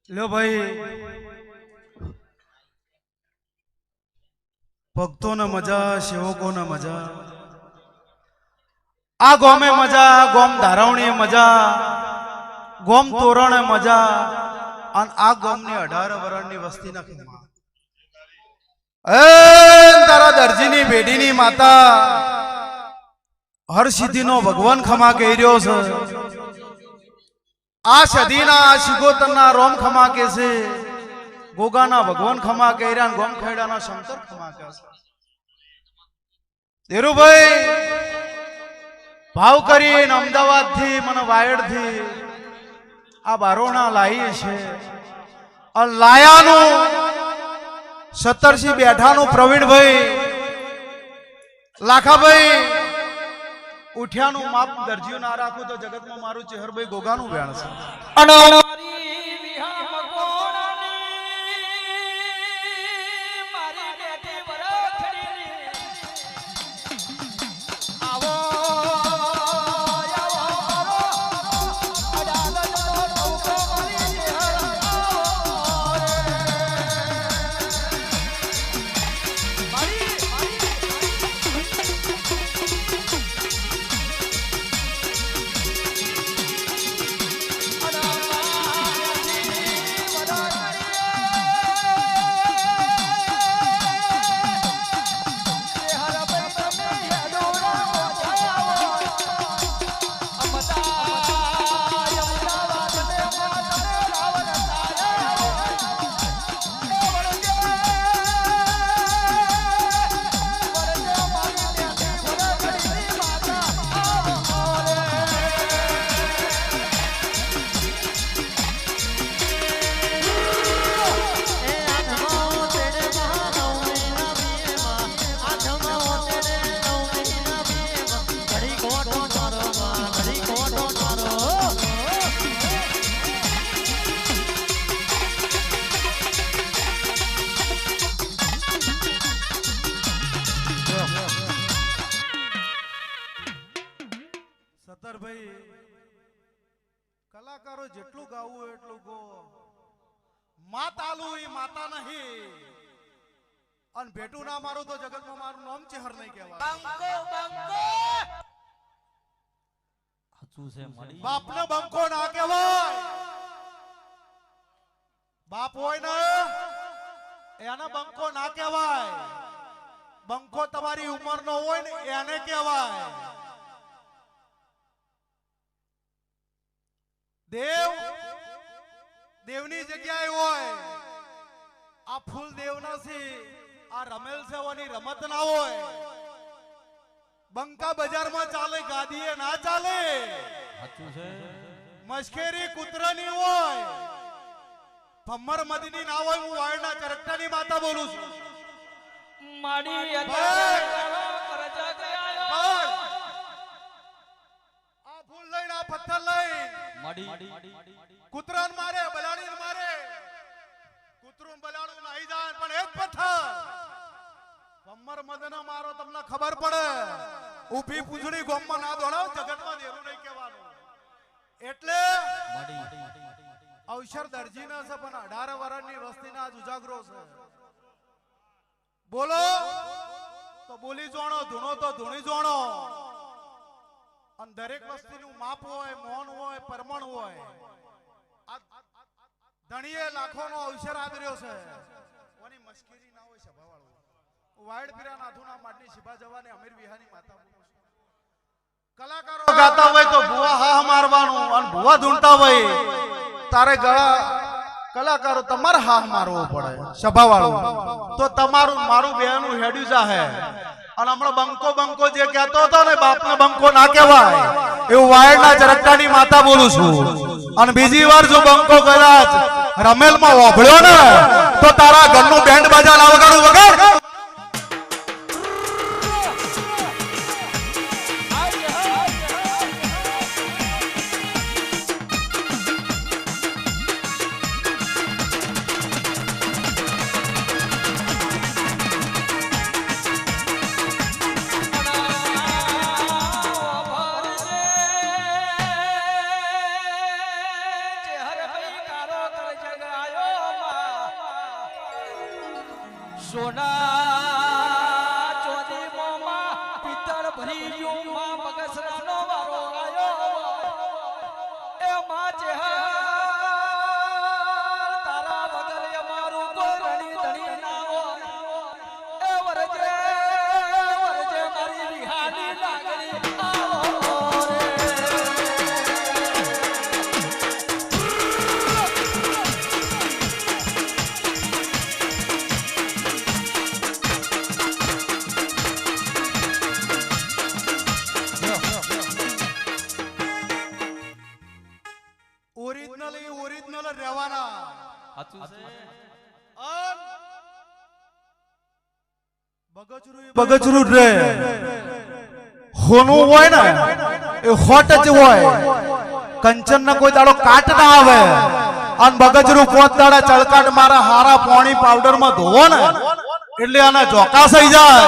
लो भाई भक्तों ने मजा सेवकों ने मजा आ गोमे मजा गोम धारावणी मजा गोम तोरण मजा और आ गोम ने 18 वरण वस्ती ना खीमा तारा दर्जीनी बेडीनी माता हर सिद्धीनो भगवान खमा कही रह्यो छे आ सदीना शिगोतना रोम खमा के से गोगाना भगवान खमा कही रहा गोम खेड़ाना शंकर खमा के देरू भाई भाव करी अमदावाद थी मन वायड थी आ बारोना लाई छे और लायानु 17 बैठा नु प्रवीण भाई लाखा भाई उठ्यानु माप दर्जियो ना राखो तो जगत में मारू चेहर भाई गोगानु व्याण छे कलाकारो जेटलू गावू एटलू गो मात आलू ई माता नहीं अन भेटू ना मारू तो जगत में मारू नाम चेहर नहीं कहवा बंको बंको हचू से मड़ी बाप ने बंको ना कहवाय बाप होय ना एना बंको ना कहवाय बंको तुम्हारी उम्र नो होय ने एने कहवाय देव देवनी जग्याए होय आ फूल देवना से આ રમેલ સેવાની રમત ના હોય, બંકા બજારમાં ચાલે, ગાદીએ ના ચાલે. સાચું છે. મશ્કેરી કૂતરાની હોય, ભમ્મર મદની ના હોય. હું વાળના ચરકટાની માતા બોલું છું. માડી આ ફૂલ લઈને આ પથ્થર લઈને કૂતરાને મારે, બલાડીને મારે. કૂતરું બલાડું નાહી જાય પણ એક પથ્થર ભમ્મર મદને મારો, તમને ખબર પડે. ઊભી પૂંછડી ગોમમાં ના દોડાવ, જગતમાં દેરું નહીં કહેવાનું. એટલે અવસર દરજીના છે પણ 18 વર્ષની વસ્તીના આજ ઉજાગરો છે. બોલો તો બોલી જોણો, ધૂણો તો ધૂણી જોણો. અને દરેક વસ્તીનું માપ હોય, મૌન હોય, પરમણ હોય. ધણીએ લાખોનો અવસર આદર્યો છે. ઓની મશ્કરી ના હોય સભાવાળો. વાયડ પીરા નાથુના માટની સિભા જવાની અમીર વિહાની માતા. કલાકારો ગાતા હોય તો ભુવા હા મારવાનું, અને ભુવા ધૂણતા હોય તારે ગળા. કલાકારો તમારે હા મારવો પડે સભાવાળો, તો તમારું મારું બેનું હેડ્યું જાહે. અને હમણાં બંકો બંકો જે કહેતો હતો ને, બાપને બંકો ના કહેવાય એવું વાયડના ચરકટાની માતા બોલું છું. અને બીજી વાર જો બંકો કદાચ રમેલમાં ઓભળ્યો ને તો તારા ઘરનું બેન્ડ બાજા ના વગાડું વગર. સોના ચોદી મોમાં પિત્તળ ભરી ગયું, માં મગસરાનો વારો આયો. એ માં ચેહર તારા વગર અમારું કોઈ રણી ધણી ના હોય. એ વરજે વરજે મારી વિહાની લાગણી આવો રે. ઓરિજિનલ રહેવાના. બગચરું રે હોનું હોય ને એ હોટ જ હોય. કંચન ના કોઈ દાડો કાટ ના આવે. અને બગચરું 5 દાડા ચળકાટ મારા હારા પાણી પાવડર માં ધોવો ને એટલે આના ચોકાસ થઈ જાય.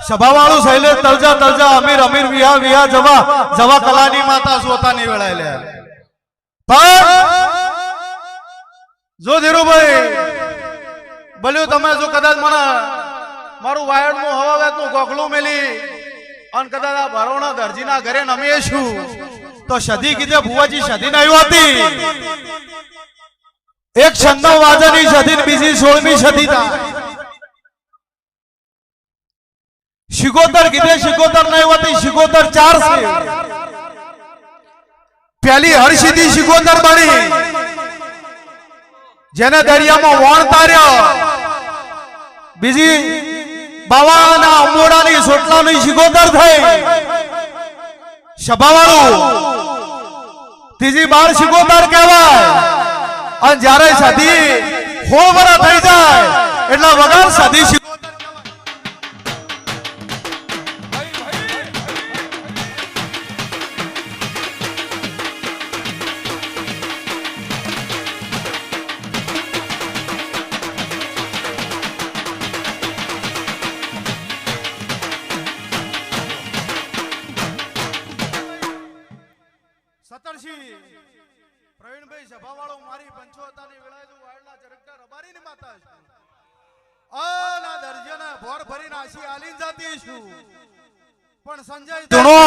સભાવાળું શૈલેષ તલજા તલજા અમીર અમીર વિહા વિહા જવા જવા કલાની માતા સોતાની વેળાએ લે. જો ધીરુભાઈ બોલ્યું, તમે જો કદાચ મને મારું વાયડનું હવાવેતનું ગોખલું મેલી અને કદાચ આ ભરોણા દરજીના ઘરે નમીશું તો સદી કીધે ભુવાજી સદી નહીં હોતી. એક છંદો વાજની સદી, બીજી 16મી સદી થાય. શિકોતર કીધે શિકોતર નહીં હોતી, શિકોતર 4 છે. પહેલી હરસિદ્ધિ શિકોતર બની, જેને દરિયામાં વણ તાર્યો. બીજી બાવાના અંબોડાની સોટલાની શિકોતર થઈ સભાવાળું. ત્રીજી 12 શિકોતર કહેવાય. અને જ્યારે સદી 100 વર્ષ થઈ જાય એટલે વગર સદી પ્રવીણભાઈ સભાવાળો મારી પંચોતાની વેળાએ જો વાળના ચરકટા રબારીની માતા છે. આના દરજને ભોર ભરીને આશી આલીન જાતી છું. પણ સંજય ધણો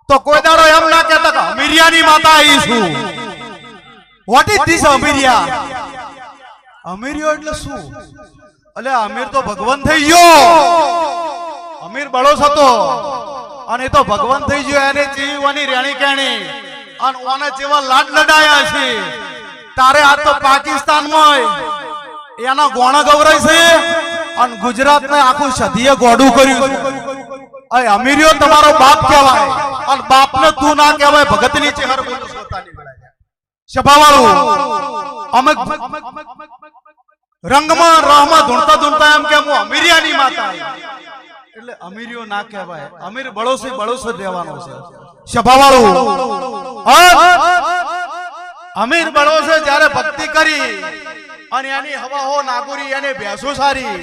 તો કોઈ દાડો એમ ના કહેતા કે અમીરિયાની માતા આવી છું. વોટ ઇઝ ધીસ અમીરિયા? અમીરિયો એટલે શું? એટલે અમીર તો ભગવાન થઈ ગયો. અમીર બળોસ હતો અને એ તો ભગવાન થઈ ગયો. એને જીવવાની રેણી કેણી અને ઓને જેવા લાડ લડાયા છે. તારે આ તો પાકિસ્તાનમાં એના ગોણા ગવરાય છે અને ગુજરાતને આખું સદીએ ગોડું કર્યું છે. અય અમીરિયો તમારો બાપ કહેવાય અને બાપને તું ના કહેવાય. ભગતની ચહેર બોલું પોતાની વેળાએ સભાવાળું અમે રંગમાં રહમાં ધૂણતા ધૂણતા એમ કે હું અમીરિયાની માતા એટલે અમીરિયો ના કહેવાય. અમીર બળોસી બળોસી રહેવાનો છે સભાવાળું. અમીર બળોસે જ્યારે ભક્તિ કરી અને એની હવાહો નાગુરી એને ભેંસો સારી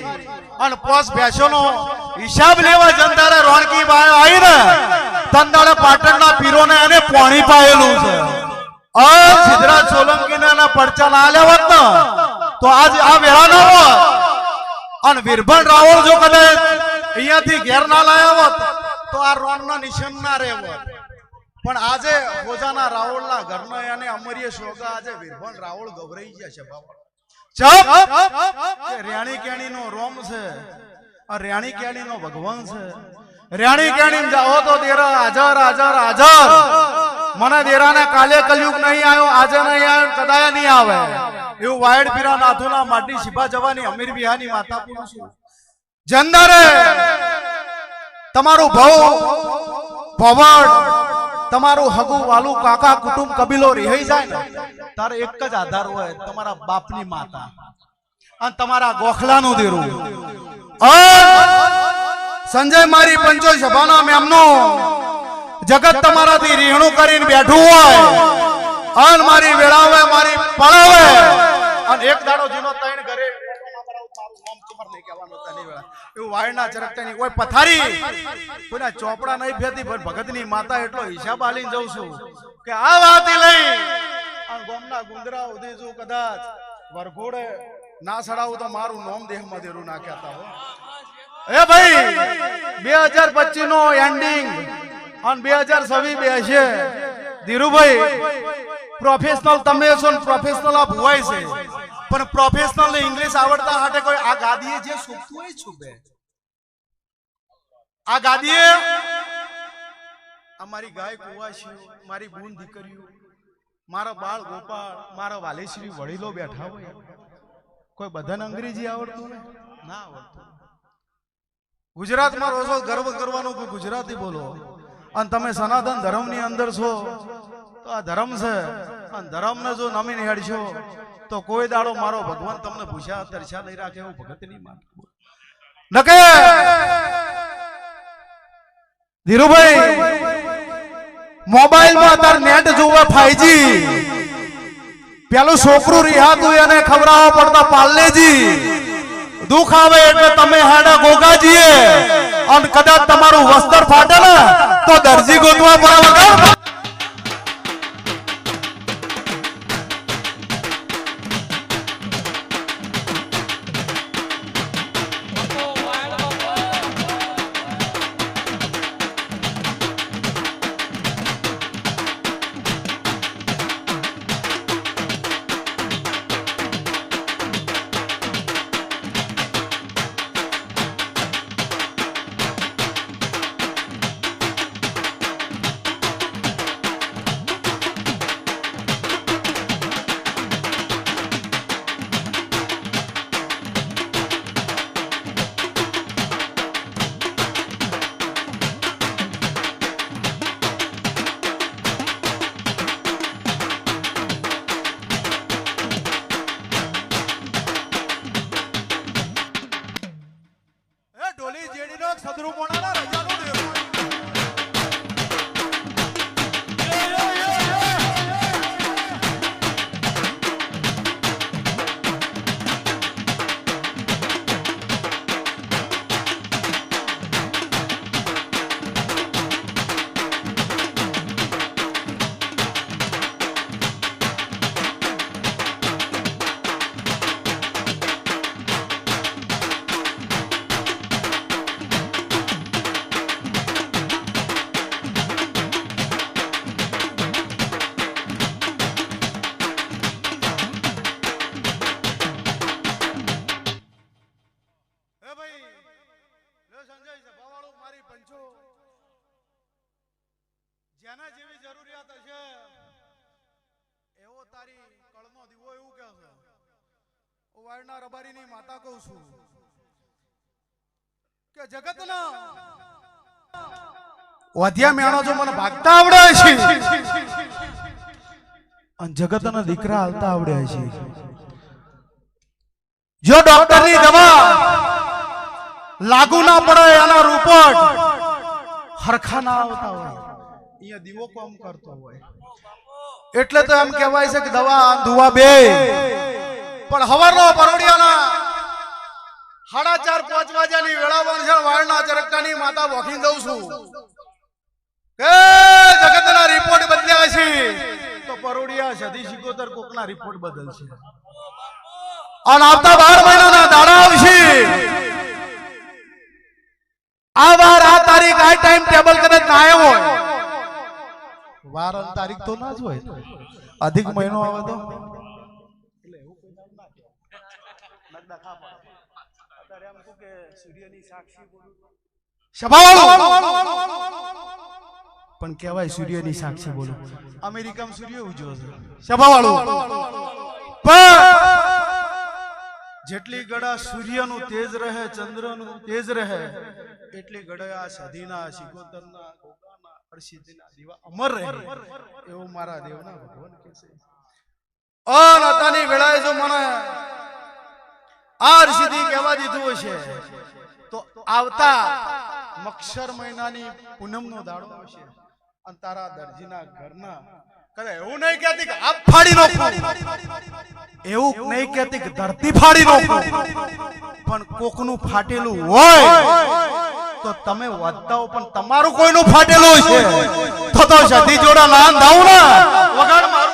અને પોસ ભેંસોનો હિસાબ લેવા જનતારે રોણકી બાય આવી ને તંદાળે પાટણના પીરોને એને પોણી પાયેલું છે. સિદ્ધરાજ સોલંકીને એના પડચા ના આલ્યા હોત ને તો આજ આ વેળા ન હોત અને વીરભણ રાવળ જો કદાચ અહીંયાથી ઘેર ના લાયા હોત તો આ રોણના નિશાન ના રહેવત. પણ આજે હોજાના રાવળના ઘરના એને અમરીય શોગા આજે વીરભણ રાવળ ગવરાઈ ગયા છે બાપા. રેણી કેણી નો રોમ છે આ રેણી કેણી નો ભગવાન છે. રેણી કેણી જાઓ તો દેરા હાજર હાજર હાજર. મને દેરાને કાલે કલયુગ નહીં આવ્યો આજે નહીં આવ્યો કદાય નહીં આવે એવું વાયડ પીરા નાથુના માટી શિભા જવાની અમીર વિહાની માતા પુરુષ જંદારે તમારું ભવ ભવડ તમારું હગુ વાલું કાકા કુટુંબ કબીલો રહી જાય ને તારે એક જ આધાર હોય તમારા બાપની માતા અને તમારા ગોખલાનું દેરું. સંજય મારી પંચો સભાના મેમનો જગત તમારાથી રીહણું કરીને બેઠું હોય અને મારી વેળાવે મારી પળાવે અને એક દાડો જીનો તૈણ ઘરે એવું વાયના ચરકતાની કોઈ પથારી કોઈના ચોપડા નહીં ફેતી પણ ભગતની માતા એટલો હિસાબ આલીને જઉં છું કે આ વાત લઈ ગોમના ગુંદરા ઉધી છું કદાચ વરઘોડે ના સડાવું તો મારું નોમ દેહમાં દેરું ના કહેતા હો. એ ભાઈ 2025 નો એન્ડિંગ અને 2026 બેસે ધીરુભાઈ પ્રોફેશનલ તમે છો ને પ્રોફેશનલ આ ભુવાય છે પણ પ્રોફેશનલ ને ઇંગ્લિશ આવડતા હાટે કોઈ આ ગાદીએ જે સુખતું હોય છુબે આ ગાદીએ અમારી ગાય કુવાશી મારી બૂન દીકરીઓ મારા બાળ ગોપાળ મારા વાલેશ્રી વડીલો બેઠા હોય કોઈ બધાને અંગ્રેજી આવડતું ના આવડતું. ગુજરાતમાં રોજો ગર્વ કરવાનું કે ગુજરાતી બોલો અને તમે સનાતન ધર્મની અંદર છો તો આ ધર્મ છે અને ધર્મને જો નમીને હેડશો તો કોઈ દાડો મારો ભગવાન તમને ભૂસ્યા તરસ્યા નહીં રાખે એવું ભગતની માત નકે ધીરુભાઈ મોબાઈલમાં અત્યારે નેટ જોવે 5G પેલું છોકરું રિહાતું એને ખવડાવવા પડતા પાલ્લેજી દુખ આવે એટલે તમે હેડા ગોગાજીએ અને કદાચ તમારું વસ્ત્ર ફાટે ને તો દરજી ગોતવા પડે વગર જેના જેવી જરૂરિયાત હશે એવો તારી કળનો દીવો એવું કહે છે વાળના રબારીની માતા કહું છું કે જગતના વધ્યા મેણો જો મને ભાગતા આવડે છે અને જગતના દીકરા હાલતા આવડે છે, જો ડોક્ટરની દવા લાગુ ના પડે એના રિપોર્ટ હરખા ના આવતા હોય, અહીંયા દીવો કામ કરતો હોય, એટલે તો એમ કહેવાય છે કે દવા દુવા બે. પણ હવારનો પરોડિયાના 4:30-5 વાગ્યાની વેળાવણ છે, વાળના ચરકટાની માતા વોખી દઉં છું કે જગતના રિપોર્ટ બદલ્યા છે તો પરોડિયા સદી 77 કોકના રિપોર્ટ બદલશે અને આવતા 12 મહિનાના દાડા આવશે. આ વાર આ તારીખ આ ટાઈમ ટેબલ કદાચ ના આવ્યો હોય, વાર અને તારીખ તો ના જ હોય, અધિક મહિનો આવે તો પણ કહેવાય સૂર્યની સાક્ષી બોલો. અમેરિકામાં સૂર્ય ઉજ્યો છે સભાવાળું, પણ જેટલી ગળા સૂર્યનું તેજ રહે, ચંદ્રનું તેજ રહે, એટલી ગળા આ સધીના, સિકોતરના, ગોગાના, હરસિદ્ધિના દીવા અમર રહે, એવું મારા દેવના ભગવાન કહે છે. અનતાની વેળાએ જો મને આ હરસિદ્ધિ કહેવા દીધું હશે તો આવતા મક્ષર મહિનાની પૂનમનો દાડો આવશે અને તારા દરજીના ઘરના કદાચ એવું નહીં કહેતી કે આપ ફાડી નાખો, એવું નહીં કહેતી કે ધરતી ફાડી નાખો, પણ કોકનું ફાટેલું હોય તો તમે વધતા હો, પણ તમારું કોઈનું ફાટેલું છે તો સધી જોડા નામ દાઉં ને વગાડ મારું.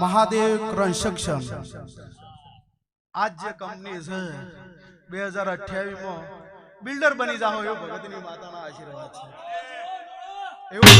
મહાદેવ કન્સ્ટ્રક્શન આજ જે કંપની છે 2028 માં બિલ્ડર બની જાઓ, એવું ભગતની માતાના આશીર્વાદ છે. એવું